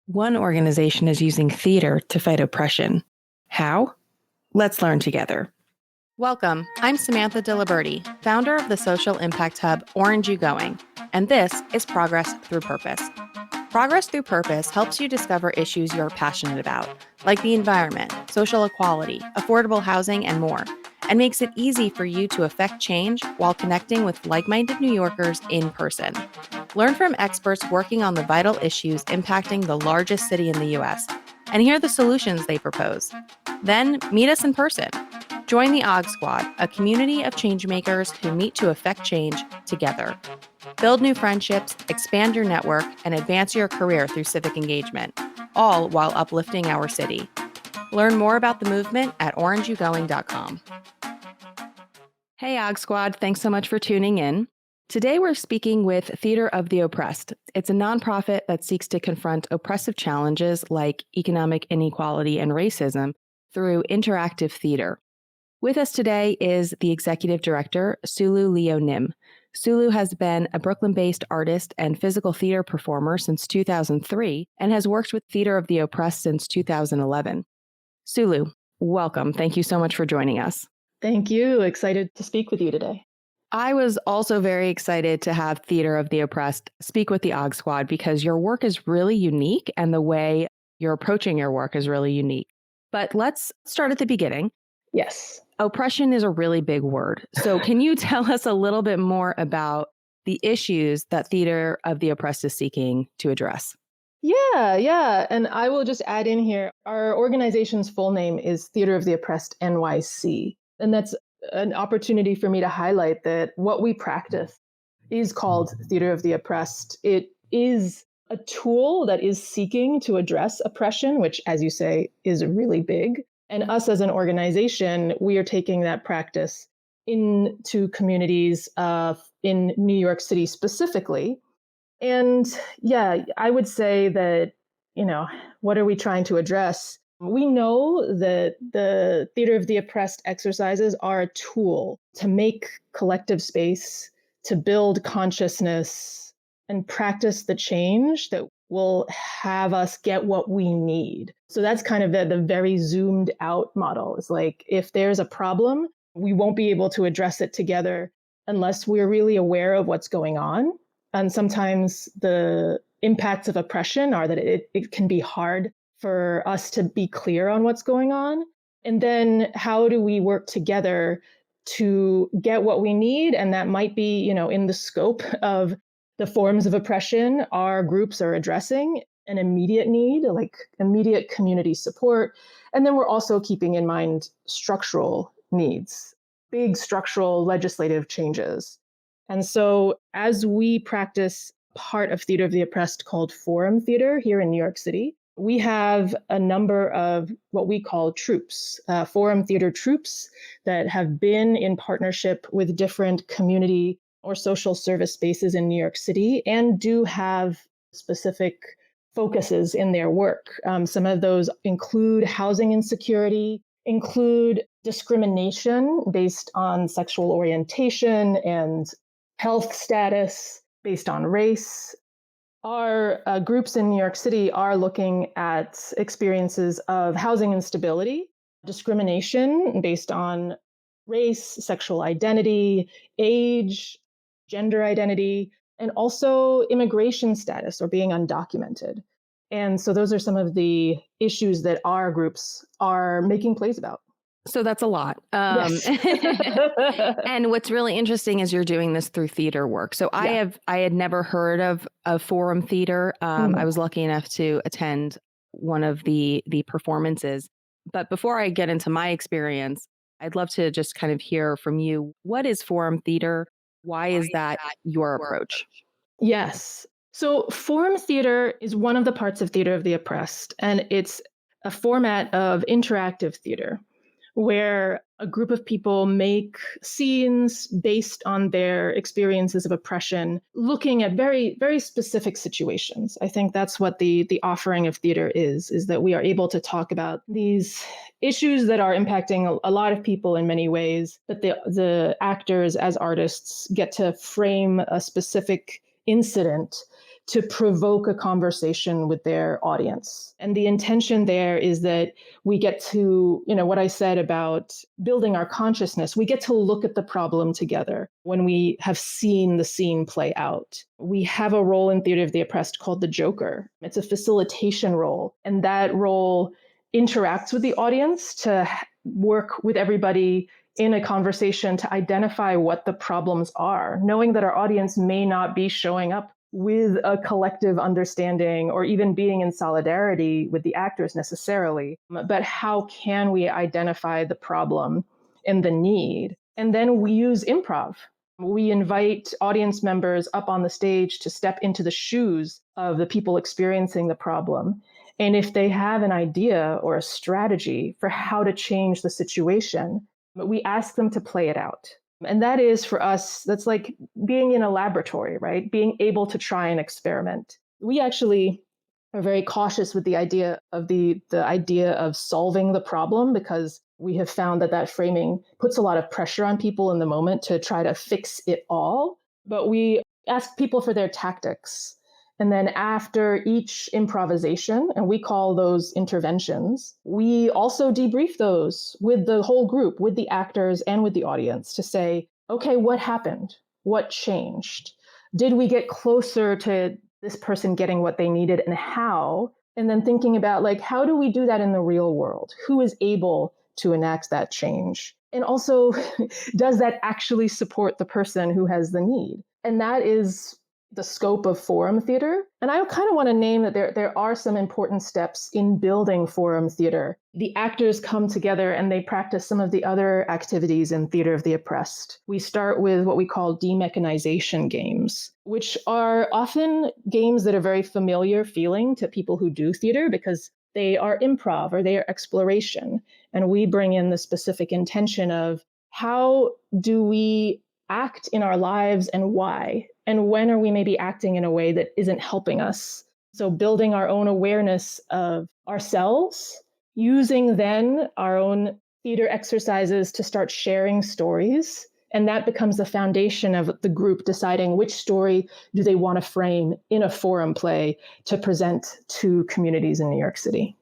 One organization is using theater to fight oppression. How? Let's learn together. Welcome. I'm Samantha Diliberti, founder of the social impact hub Orange You Going, and this is Progress Through Purpose. Progress Through Purpose helps you discover issues you're passionate about, like the environment, social equality, affordable housing, and more, and makes it easy for you to affect change while connecting with like-minded New Yorkers in person. Learn from experts working on the vital issues impacting the largest city in the U.S., and hear the solutions they propose. Then meet us in person. Join the OG Squad, a community of changemakers who meet to affect change together. Build new friendships, expand your network, and advance your career through civic engagement, all while uplifting our city. Learn more about the movement at orangeyougoing.com. Hey, OG Squad, thanks so much for tuning in. Today we're speaking with Theater of the Oppressed. It's a nonprofit that seeks to confront oppressive challenges like economic inequality and racism through interactive theater. With us today is the executive director, Sulu Leo Nim. Sulu has been a Brooklyn-based artist and physical theater performer since 2003 and has worked with Theater of the Oppressed since 2011. Sulu, welcome. Thank you so much for joining us. Thank you. Excited to speak with you today. I was also very excited to have Theater of the Oppressed speak with the OG Squad because your work is really unique and the way you're approaching your work is really unique. But let's start at the beginning. Yes. Oppression is a really big word. So can you tell us a little bit more about the issues that Theater of the Oppressed is seeking to address? Yeah. And I will just add in here, our organization's full name is Theater of the Oppressed NYC. And that's an opportunity for me to highlight that what we practice is called Theater of the Oppressed. It is a tool that is seeking to address oppression, which, as you say, is really big. And us as an organization, we are taking that practice into communities in New York City specifically. And yeah, I would say that, what are we trying to address? We know that the Theater of the Oppressed exercises are a tool to make collective space, to build consciousness, and practice the change that will have us get what we need. So that's kind of the very zoomed out model. It's like, if there's a problem, we won't be able to address it together unless we're really aware of what's going on. And sometimes the impacts of oppression are that it can be hard for us to be clear on what's going on. And then how do we work together to get what we need? And that might be, in the scope of the forms of oppression our groups are addressing, an immediate need, like immediate community support. And then we're also keeping in mind structural needs, big structural legislative changes. And so as we practice part of Theater of the Oppressed called Forum Theater here in New York City, we have a number of what we call troops, Forum Theater troops that have been in partnership with different community or social service spaces in New York City and do have specific focuses in their work. Some of those include housing insecurity, include discrimination based on sexual orientation and health status, based on race. Our groups in New York City are looking at experiences of housing instability, discrimination based on race, sexual identity, age, gender identity, and also immigration status or being undocumented. And so those are some of the issues that our groups are making plays about. So that's a lot. Yes. And what's really interesting is you're doing this through theater work. So I had never heard of Forum Theater. I was lucky enough to attend one of the performances. But before I get into my experience, I'd love to just kind of hear from you. What is Forum Theater? Why is that your approach? Yes. So Forum Theater is one of the parts of Theater of the Oppressed, and it's a format of interactive theater where a group of people make scenes based on their experiences of oppression, looking at very, very specific situations. I think that's what the offering of theater is that we are able to talk about these issues that are impacting a lot of people in many ways, but the actors as artists get to frame a specific incident to provoke a conversation with their audience. And the intention there is that we get to, what I said about building our consciousness, we get to look at the problem together when we have seen the scene play out. We have a role in Theater of the Oppressed called the Joker. It's a facilitation role, and that role interacts with the audience to work with everybody in a conversation to identify what the problems are, knowing that our audience may not be showing up with a collective understanding or even being in solidarity with the actors necessarily, but how can we identify the problem and the need? And then we use improv. We invite audience members up on the stage to step into the shoes of the people experiencing the problem. And if they have an idea or a strategy for how to change the situation, we ask them to play it out. And that is, for us, that's like being in a laboratory, right? Being able to try and experiment. We actually are very cautious with the idea of the idea of solving the problem, because we have found that framing puts a lot of pressure on people in the moment to try to fix it all. But we ask people for their tactics. And then after each improvisation, and we call those interventions, we also debrief those with the whole group, with the actors and with the audience, to say, okay, what happened? What changed? Did we get closer to this person getting what they needed, and how? And then thinking about, like, how do we do that in the real world? Who is able to enact that change? And also, does that actually support the person who has the need? And that is the scope of forum theater. And I kind of want to name that there are some important steps in building forum theater. The actors come together and they practice some of the other activities in Theater of the Oppressed. We start with what we call demechanization games, which are often games that are very familiar feeling to people who do theater, because they are improv or they are exploration. And we bring in the specific intention of, how do we act in our lives and why? And when are we maybe acting in a way that isn't helping us? So building our own awareness of ourselves, using then our own theater exercises to start sharing stories. And that becomes the foundation of the group deciding which story do they want to frame in a forum play to present to communities in New York City.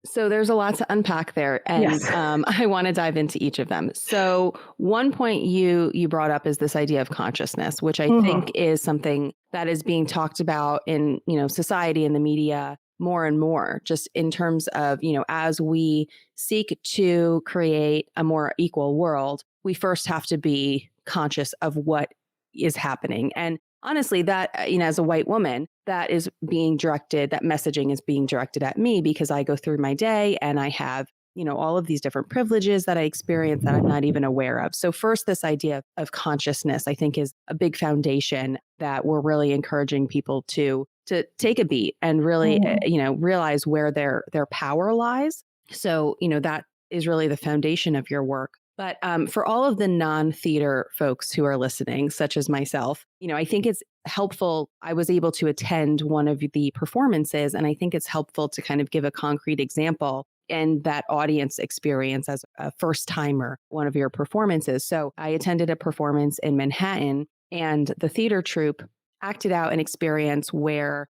So there's a lot to unpack there, and Yes. I want to dive into each of them. So one point you brought up is this idea of consciousness, which I think is something that is being talked about in society and the media more and more, just in terms of as we seek to create a more equal world, we first have to be conscious of what is happening. And honestly, that, as a white woman, that is being directed, that messaging is being directed at me, because I go through my day and I have, all of these different privileges that I experience that I'm not even aware of. So first, this idea of consciousness, I think, is a big foundation that we're really encouraging people to take a beat and really, realize where their power lies. So, that is really the foundation of your work. But for all of the non-theater folks who are listening, such as myself, I think it's helpful. I was able to attend one of the performances, and I think it's helpful to kind of give a concrete example and that audience experience as a first timer, one of your performances. So I attended a performance in Manhattan, and the theater troupe acted out an experience where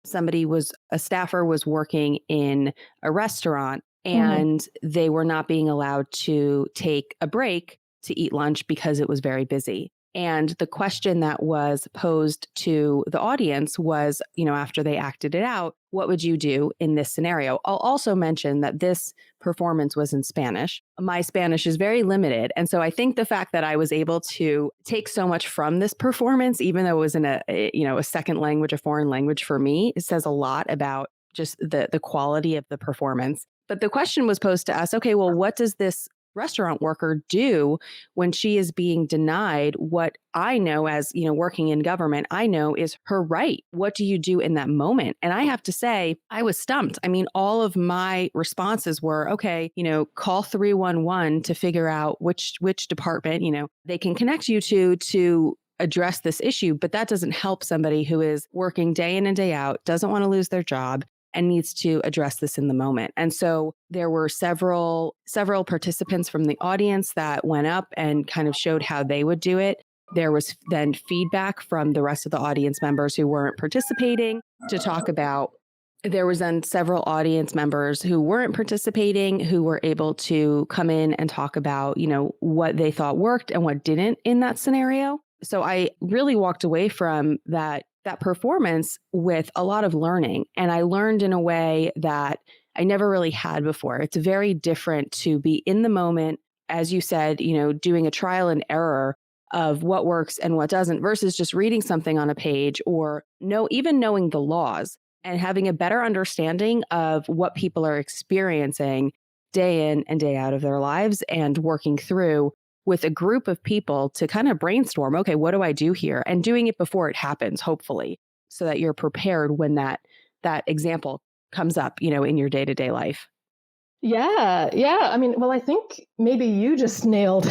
a staffer was working in a restaurant, and they were not being allowed to take a break to eat lunch because it was very busy. And the question that was posed to the audience was, after they acted it out, what would you do in this scenario? I'll also mention that this performance was in Spanish. My Spanish is very limited. And so I think the fact that I was able to take so much from this performance, even though it was in a second language, a foreign language for me, it says a lot about just the quality of the performance. But the question was posed to us, okay, well, what does this restaurant worker do when she is being denied what I know as, working in government, I know is her right? What do you do in that moment? And I have to say, I was stumped. I mean, all of my responses were, okay, call 311 to figure out which department, they can connect you to address this issue. But that doesn't help somebody who is working day in and day out, doesn't want to lose their job, and needs to address this in the moment. And so there were several participants from the audience that went up and kind of showed how they would do it. There was then feedback from the rest of the audience members who weren't participating. to talk about. There was then several audience members who weren't participating, who were able to come in and talk about, what they thought worked and what didn't in that scenario. So I really walked away from that performance with a lot of learning. And I learned in a way that I never really had before. It's very different to be in the moment, as you said, doing a trial and error of what works and what doesn't versus just reading something on a page or even knowing the laws and having a better understanding of what people are experiencing day in and day out of their lives and working through with a group of people to kind of brainstorm, okay, what do I do here? And doing it before it happens, hopefully, so that you're prepared when that example comes up, in your day-to-day life. Yeah, yeah. I mean, well, I think maybe you just nailed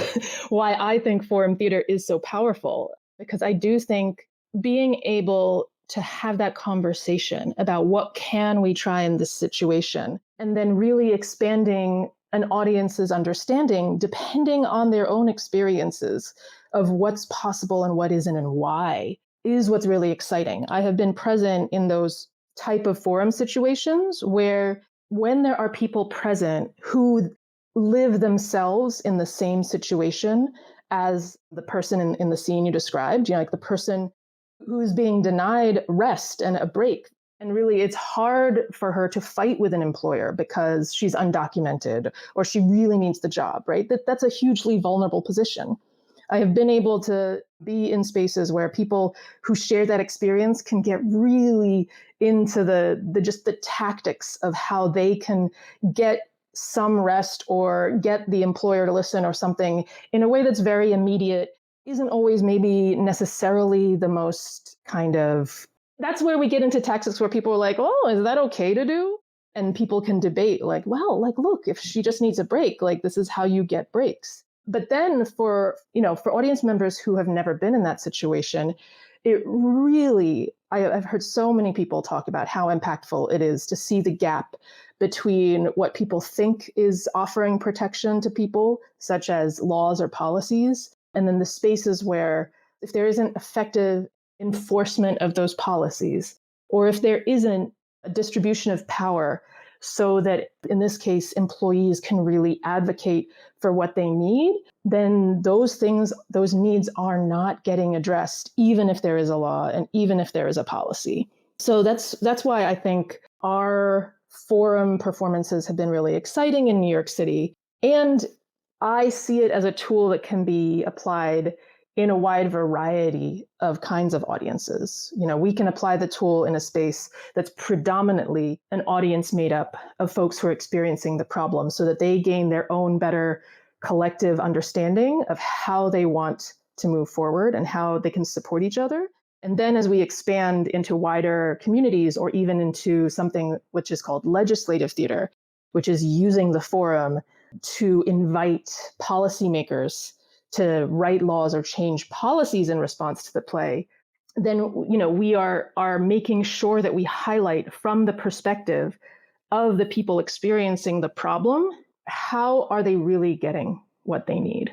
why I think forum theater is so powerful, because I do think being able to have that conversation about what can we try in this situation, and then really expanding an audience's understanding depending on their own experiences of what's possible and what isn't and why, is what's really exciting. I have been present in those type of forum situations where when there are people present who live themselves in the same situation as the person in the scene you described, like the person who's being denied rest and a break. And really, it's hard for her to fight with an employer because she's undocumented or she really needs the job, right? That's a hugely vulnerable position. I have been able to be in spaces where people who share that experience can get really into the tactics of how they can get some rest or get the employer to listen or something in a way that's very immediate, isn't always maybe necessarily the most kind of, that's where we get into tactics where people are like, oh, is that okay to do? And people can debate like, well, like, look, if she just needs a break, like this is how you get breaks. But then for audience members who have never been in that situation, it really, I've heard so many people talk about how impactful it is to see the gap between what people think is offering protection to people, such as laws or policies, and then the spaces where if there isn't effective enforcement of those policies, or if there isn't a distribution of power so that, in this case, employees can really advocate for what they need, then those needs are not getting addressed, even if there is a law and even if there is a policy. So that's why I think our forum performances have been really exciting in New York City. And I see it as a tool that can be applied in a wide variety of kinds of audiences. We can apply the tool in a space that's predominantly an audience made up of folks who are experiencing the problem so that they gain their own better collective understanding of how they want to move forward and how they can support each other. And then as we expand into wider communities or even into something which is called legislative theater, which is using the forum to invite policymakers to write laws or change policies in response to the play, then we are making sure that we highlight from the perspective of the people experiencing the problem, how are they really getting what they need?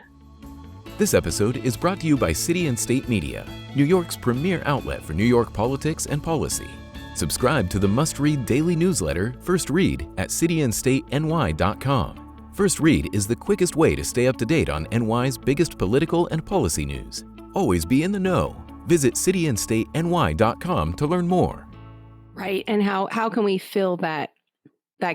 This episode is brought to you by City and State Media, New York's premier outlet for New York politics and policy. Subscribe to the must-read daily newsletter, First Read, at cityandstateny.com. First Read is the quickest way to stay up to date on NY's biggest political and policy news. Always be in the know. Visit cityandstateny.com to learn more. Right. And how can we fill that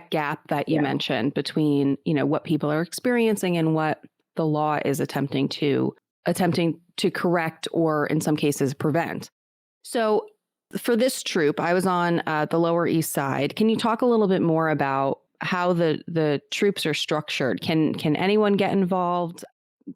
gap that you mentioned between, what people are experiencing and what the law is attempting to correct or in some cases prevent. So for this troupe, I was on the Lower East Side. Can you talk a little bit more about how the troops are structured? Can anyone get involved?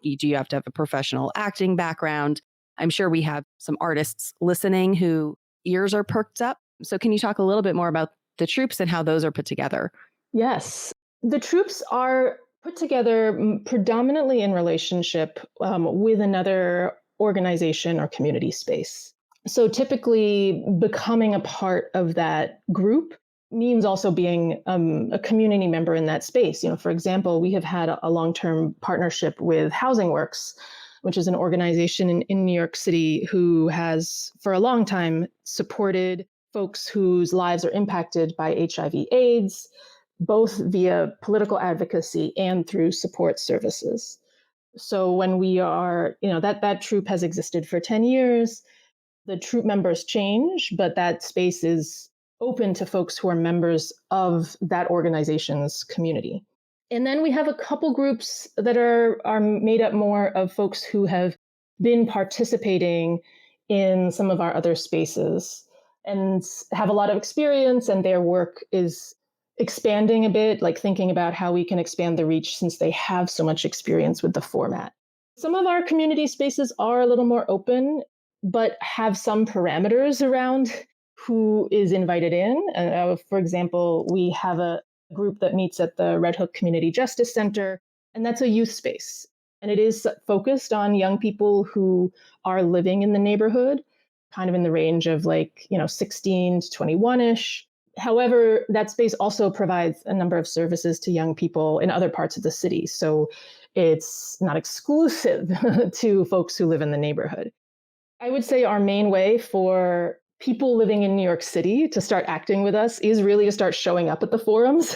Do you have to have a professional acting background? I'm sure we have some artists listening who ears are perked up. So can you talk a little bit more about the troops and how those are put together? Yes. The troops are put together predominantly in relationship with another organization or community space. So typically becoming a part of that group means also being a community member in that space. For example, we have had a long-term partnership with Housing Works, which is an organization in New York City who has for a long time supported folks whose lives are impacted by HIV/AIDS, both via political advocacy and through support services. So when we are, that troupe has existed for 10 years. The troupe members change, but that space is open to folks who are members of that organization's community. And then we have a couple groups that are made up more of folks who have been participating in some of our other spaces and have a lot of experience, and their work is expanding a bit, like thinking about how we can expand the reach since they have so much experience with the format. Some of our community spaces are a little more open, but have some parameters around who is invited in. For example, we have a group that meets at the Red Hook Community Justice Center, and that's a youth space. And it is focused on young people who are living in the neighborhood, kind of in the range of 16 to 21-ish. However, that space also provides a number of services to young people in other parts of the city. So it's not exclusive to folks who live in the neighborhood. I would say our main way for people living in New York City to start acting with us is really to start showing up at the forums.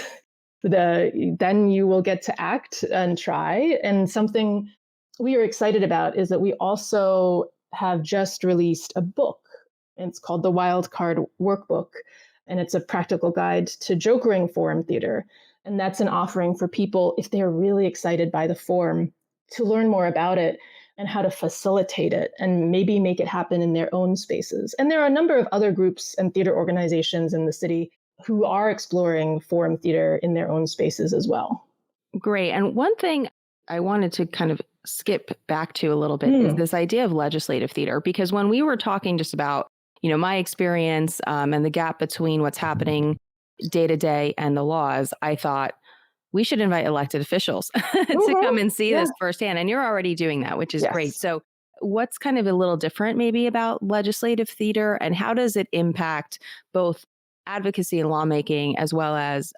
Then you will get to act and try. And something we are excited about is that we also have just released a book. It's called the Wild Card Workbook, and it's a practical guide to jokering forum theater. And that's an offering for people, if they're really excited by the forum, to learn more about it and how to facilitate it and maybe make it happen in their own spaces. And there are a number of other groups and theater organizations in the city who are exploring forum theater in their own spaces as well. Great. And one thing I wanted to kind of skip back to a little bit is this idea of legislative theater, because when we were talking just about, my experience and the gap between what's happening day to day and the laws, I thought we should invite elected officials to come and see this firsthand. And you're already doing that, which is great. So what's kind of a little different maybe about legislative theater, and how does it impact both advocacy and lawmaking as well as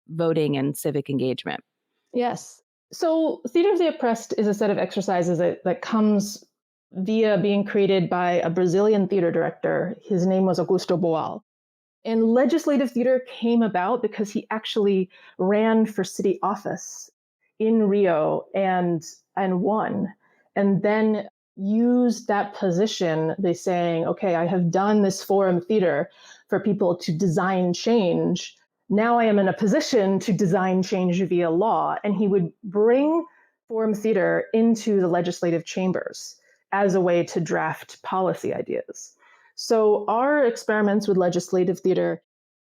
voting and civic engagement? Yes. So Theater of the Oppressed is a set of exercises that comes via being created by a Brazilian theater director. His name was Augusto Boal. And legislative theater came about because he actually ran for city office in Rio and won. And then used that position, they saying, okay, I have done this forum theater for people to design change. Now I am in a position to design change via law. And he would bring forum theater into the legislative chambers as a way to draft policy ideas. So our experiments with legislative theater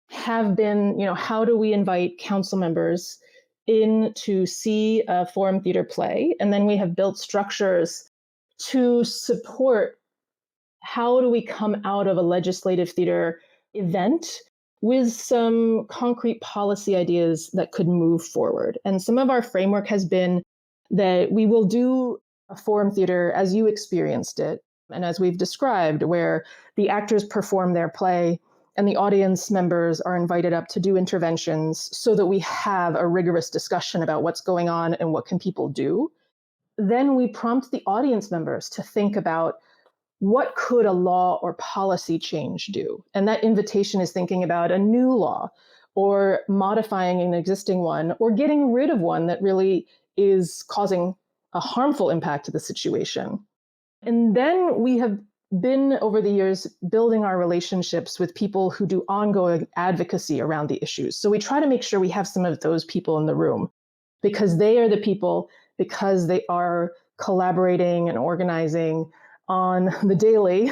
have been, how do we invite council members in to see a forum theater play? And then we have built structures to support how do we come out of a legislative theater event with some concrete policy ideas that could move forward. And some of our framework has been that we will do a forum theater as you experienced it, and as we've described, where the actors perform their play and the audience members are invited up to do interventions so that we have a rigorous discussion about what's going on and what can people do. Then we prompt the audience members to think about what could a law or policy change do? And that invitation is thinking about a new law or modifying an existing one or getting rid of one that really is causing a harmful impact to the situation. And then we have been, over the years, building our relationships with people who do ongoing advocacy around the issues. So we try to make sure we have some of those people in the room because they are the people, because they are collaborating and organizing on the daily,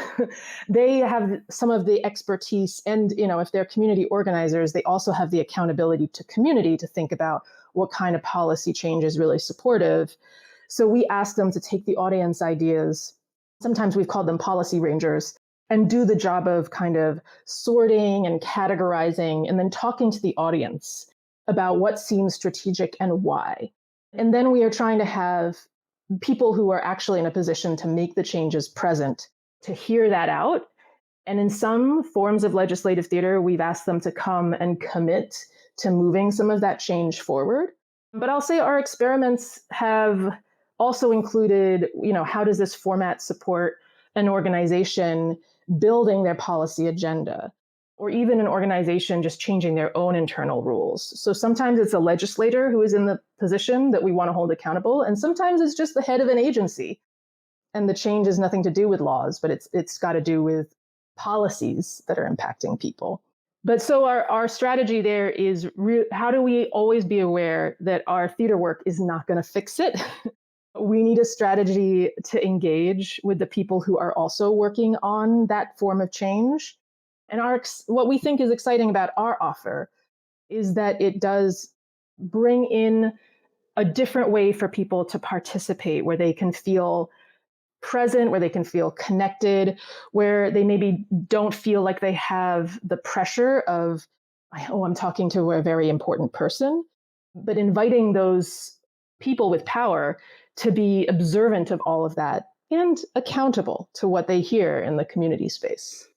they have some of the expertise. And, if they're community organizers, they also have the accountability to community to think about what kind of policy change is really supportive. So we ask them to take the audience ideas, sometimes we've called them policy rangers, and do the job of kind of sorting and categorizing and then talking to the audience about what seems strategic and why. And then we are trying to have people who are actually in a position to make the changes present to hear that out. And in some forms of legislative theater, we've asked them to come and commit to moving some of that change forward. But I'll say our experiments have also included, how does this format support an organization building their policy agenda? or even an organization just changing their own internal rules. So sometimes it's a legislator who is in the position that we want to hold accountable, and sometimes it's just the head of an agency. And the change has nothing to do with laws, but it's got to do with policies that are impacting people. But so our strategy there is how do we always be aware that our theater work is not going to fix it? We need a strategy to engage with the people who are also working on that form of change. And what we think is exciting about our offer is that it does bring in a different way for people to participate, where they can feel present, where they can feel connected, where they maybe don't feel like they have the pressure of, oh, I'm talking to a very important person, but inviting those people with power to be observant of all of that and accountable to what they hear in the community space.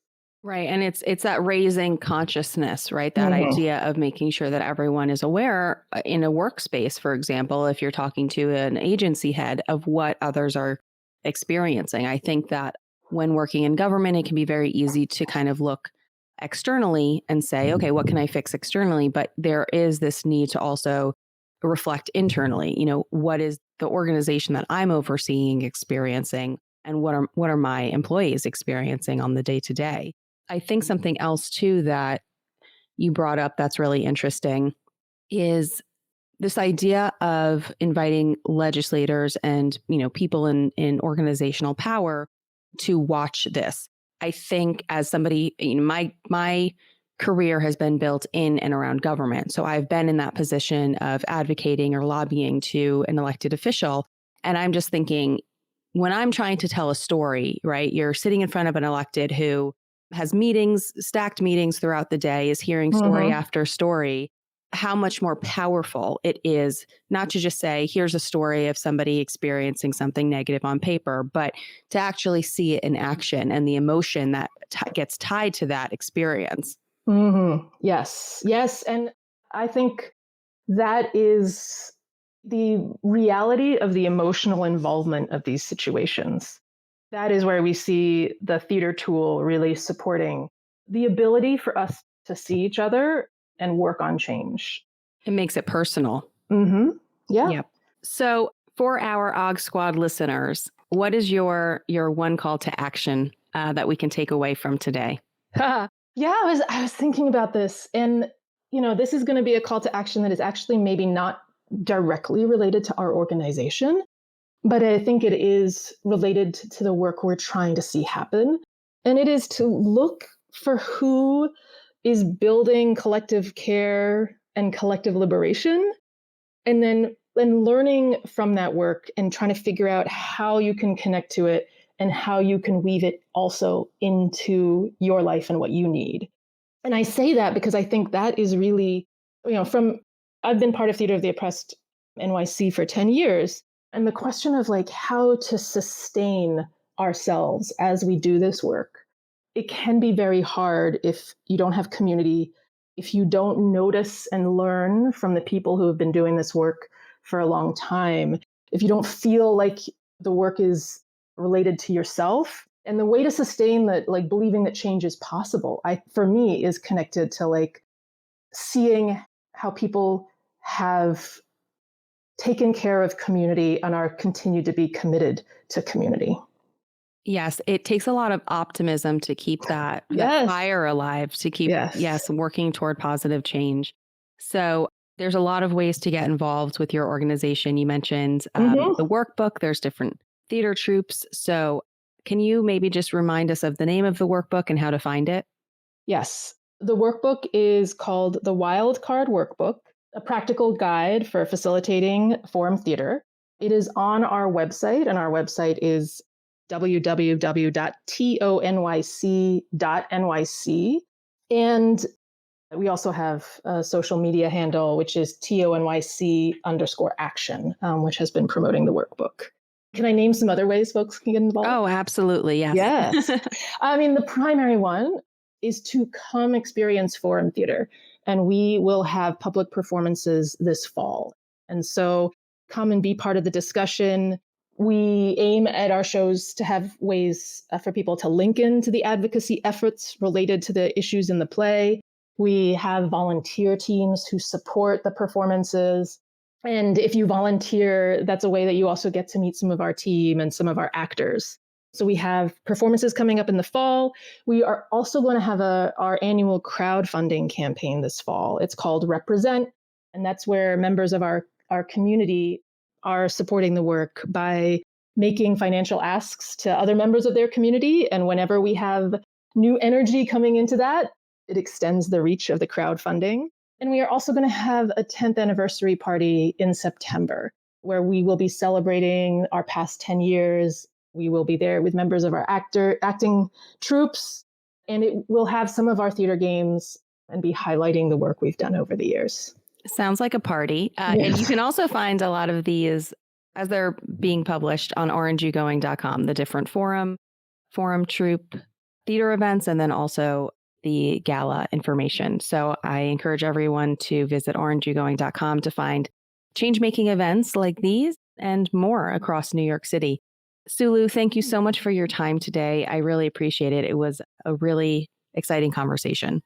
Right. And it's that raising consciousness, right? That idea of making sure that everyone is aware in a workspace, for example, if you're talking to an agency head, of what others are experiencing. I think that when working in government, it can be very easy to kind of look externally and say, okay, what can I fix externally? But there is this need to also reflect internally. What is the organization that I'm overseeing experiencing, and what are my employees experiencing on the day to day? I think something else too that you brought up that's really interesting is this idea of inviting legislators and, people in organizational power to watch this. I think as somebody, my career has been built in and around government. So I've been in that position of advocating or lobbying to an elected official. And I'm just thinking, when I'm trying to tell a story, right, you're sitting in front of an elected who has stacked meetings throughout the day, is hearing story after story, how much more powerful it is not to just say, here's a story of somebody experiencing something negative on paper, but to actually see it in action and the emotion that gets tied to that experience. Yes. Yes. And I think that is the reality of the emotional involvement of these situations. That is where we see the theater tool really supporting the ability for us to see each other and work on change. It makes it personal. Yeah. Yep. So for our OG Squad listeners, what is your one call to action that we can take away from today? Yeah, I was thinking about this, and this is going to be a call to action that is actually maybe not directly related to our organization, but I think it is related to the work we're trying to see happen. And it is to look for who is building collective care and collective liberation, and then learning from that work and trying to figure out how you can connect to it and how you can weave it also into your life and what you need. And I say that because I think that is really, I've been part of Theater of the Oppressed NYC for 10 years. And the question of how to sustain ourselves as we do this work, it can be very hard if you don't have community, if you don't notice and learn from the people who have been doing this work for a long time, if you don't feel like the work is related to yourself. And the way to sustain that, believing that change is possible, for me, is connected to seeing how people have taken care of community and are continued to be committed to community. Yes, it takes a lot of optimism to keep that fire alive, to keep, working toward positive change. So there's a lot of ways to get involved with your organization. You mentioned the workbook. There's different theater troupes. So can you maybe just remind us of the name of the workbook and how to find it? Yes. The workbook is called the Wild Card Workbook, a practical guide for facilitating forum theater. It is on our website, and our website is www.tonyc.nyc. And we also have a social media handle, which is TONYC_action, which has been promoting the workbook. Can I name some other ways folks can get involved? Oh, absolutely. Yes. Yes. I mean, the primary one is to come experience forum theater. And we will have public performances this fall. And so come and be part of the discussion. We aim at our shows to have ways for people to link into the advocacy efforts related to the issues in the play. We have volunteer teams who support the performances. And if you volunteer, that's a way that you also get to meet some of our team and some of our actors. So we have performances coming up in the fall. We are also going to have our annual crowdfunding campaign this fall. It's called Represent, and that's where members of our community are supporting the work by making financial asks to other members of their community. And whenever we have new energy coming into that, it extends the reach of the crowdfunding. And we are also going to have a 10th anniversary party in September, where we will be celebrating our past 10 years. We will be there with members of our acting troops, and it will have some of our theater games and be highlighting the work we've done over the years. Sounds like a party. Yes. And you can also find a lot of these as they're being published on orangeyougoing.com, the different forum, troop, theater events, and then also the gala information. So I encourage everyone to visit orangeyougoing.com to find change-making events like these and more across New York City. Sulu, thank you so much for your time today. I really appreciate it. It was a really exciting conversation.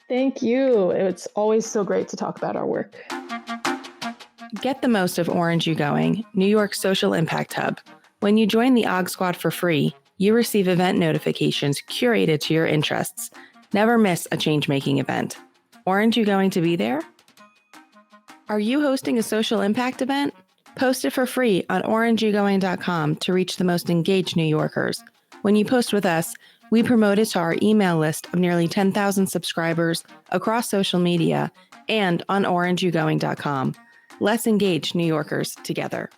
Thank you. It's always so great to talk about our work. Get the most of Orange You Going, New York's social impact hub. When you join the OG Squad for free, you receive event notifications curated to your interests. Never miss a change-making event. Orange You going to be there? Are you hosting a social impact event? Post it for free on orangeyougoing.com to reach the most engaged New Yorkers. When you post with us, we promote it to our email list of nearly 10,000 subscribers across social media and on orangeyougoing.com. Let's engage New Yorkers together.